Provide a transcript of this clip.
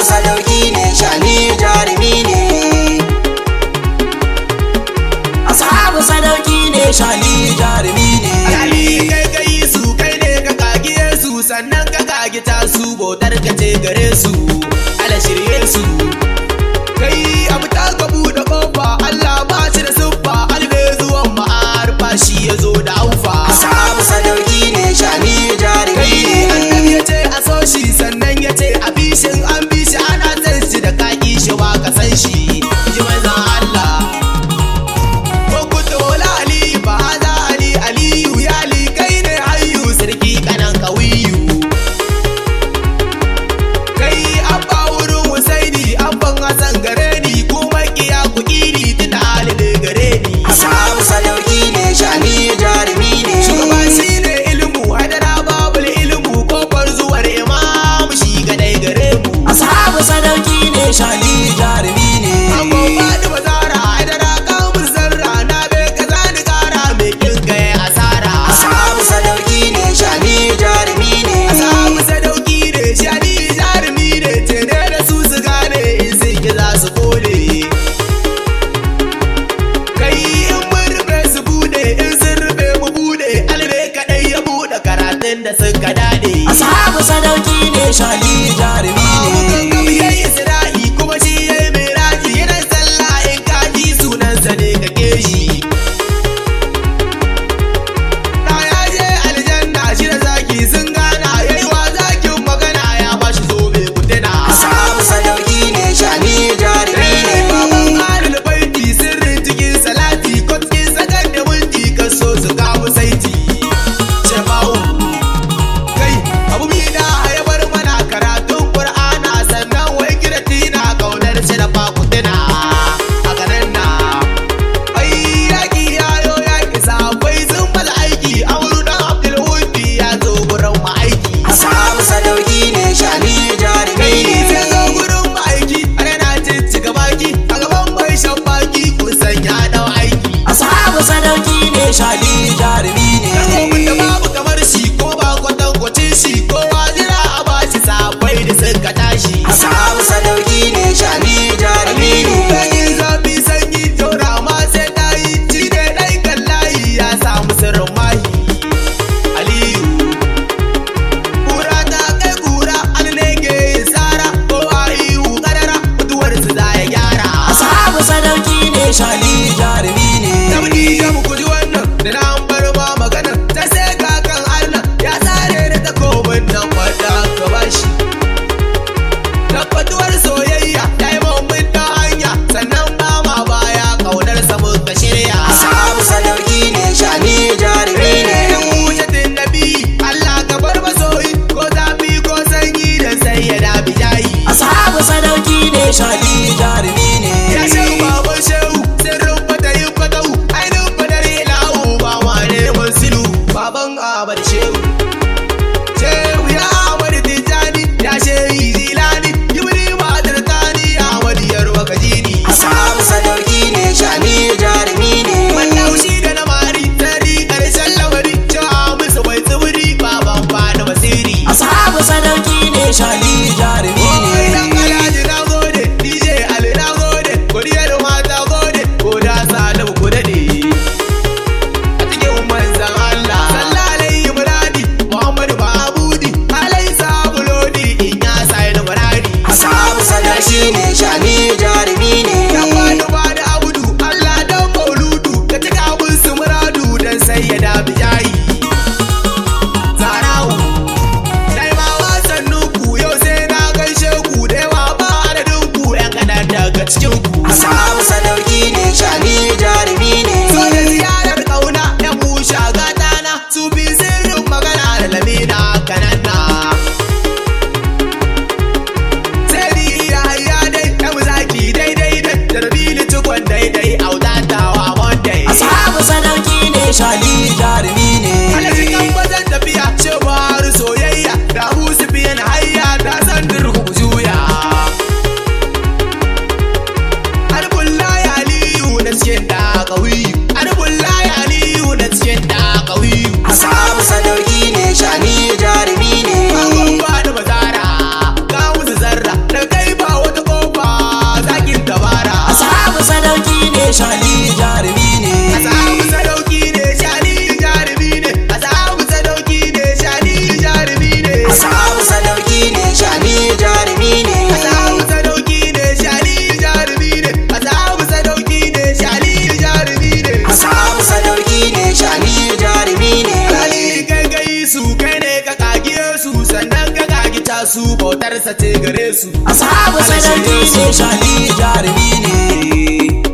sadauki ne shani jarumi ne. Ashabu sadauki ne shani jarumi ne. Ali kai kai su kai ne ka kagiye su sannan ka kagita su bautar ka ce gare su ala shirye su kai abu ta ka buɗe ƙofa Allah ba shi da siffa albe zuwan ma'arfa shi ya zo da aufa. Ashabu sadauki ne shani jarumi ne. Annabi ya ce a so shi sannan ya ce a bishin an bishi ana san shi da kaki shi ba ka san shi ji manzan Allah. Kokuta wala Ali ba haza Ali Aliyu ya Ali kai ne hayyu sarki kanan kawiyu. Kai abba wurin Husaini abban Hassan gare ni kuma kiya ku iri tuna Ali ne gare ni. Ashabu sadauki ne shani jarumi ne. Shugaba shi ne ilmu hadara babul ilmu kofar zuwar imam shi gadai gare mu. Ashabu sadauki ne shani jarumi ne. Abban Fadi bazara hadara kamun zarra na bai kaza ni kara mai kinka ya asara. Ashabu sadauki ne shani jarumi ne. Ashabu sadauki ne shani jarumi ne tene da su su gane in sun ki za su kone. Kai in mun rufe su bude in sun rufe mu bude albe kadai ya bude karatun da suka dade. Ashabu sadauki ne shani jarumi ne. Yayi Isra'i kuma shi yayi Miraji yana sallah in kaji sunansa ne kake shi. Da ya je aljanna shi da zaki sun gana yayi wa zakin magana ya bashi zobe kutuna. Ashabu sadauki ne shani jarumi ne. Baban Ahlul Baiti sirrin cikin salati ko cikin sakar da mulki kaso su kawo saiti. Shafa'u kai abu mi da ya bar mana karatun Qur'ana sannan wai kiratina kaunar shi da fakutuna a garin na. Ai yaki yayo yaki sabai sun bala aiki Amru dan Abdul Wudi ya zo gurin mu aiki. Ashabu sadauki ne shani jarumi Kai sai ne. zo gurin mu aiki ana cicciga baki a gaban mai shan baki kusan ya dau aiki. Ashabu sadauki ne shani jarumi Kalmomin da ne. babu kamar shi ko ba kwatankwacin shi kowa jira a bashi sabai da suka tashi. Ashabu sadauki ne shani jarumi ne. Bakin zafi sanyi taura ma sai ta yi shi ne ɗai kan layi ya samu sirrin mahi. Aliyu kura ta kai kura an nege tsara kowa ihu ƙarara mutuwarsu za ya gyara. Ashabu sadauki ne shani jarumi ne. Tabdi ya muku ji wannan da na an bar ma magana ta sai kakan Allah ya tsare da takobin nan wadda aka bashi. Tabbatuwar soyayya ya yi mambin ta hanya sannan ba ma baya kaunar sa muka shirya. Ashabu sadauki ne shani jarumi ne. Yan wujatin nabi Allah ka bar masoyi ko zafi ko sanyi da sai ya dabi jayi. Ashabu sadauki ne shani jarumi Ya ne. shehu baban shehu sirrin fata yin fatau ainihin fadar ilahu ba ma neman silu baban Ahmad shehu. Shehu ya Ahmad Tijjani ya shehi Zilani Yibri Madar Tani Ahmad Yarwa Kajini. Ashabu sadauki ne shani jarumi ne. Mandaushi da na mari tari karshen lamari cewa musu bai tsibiri baban fana basiri. Ashabu sadauki ne shani jarumi Oi dan ne. Alhaji na gode DJ Ali na gode godiyar mata gode ko da salim ku dade. A cikin manzan Allah sallallahu alaihi muradi Muhammadu Babudi alai sabulodi in ya sai da muradi. Ashabu sadauki ne shani jarumi Ya ne. fadi ba da abudu Allah dan mauludu ka cika abun su muradu dan sai ya dabi jayi. Zarawu dai ma wasan nuku yau sai na gaishe ku da yawa ba adadin ku yan kadan daga cikin ku. Ashabu sadauki ne shani jarumi So da ne. ziyarar kauna ya busha gatana su bi sirrin magana da lamina kanana. Sai ni iya hayya dai ya muzaki daidai dai da rabili cikon daidai audatawa monday. Ashabu sadauki ne shani jarumi su bautarsa ce gare su Ashabu sadauki ne shali jarumi ne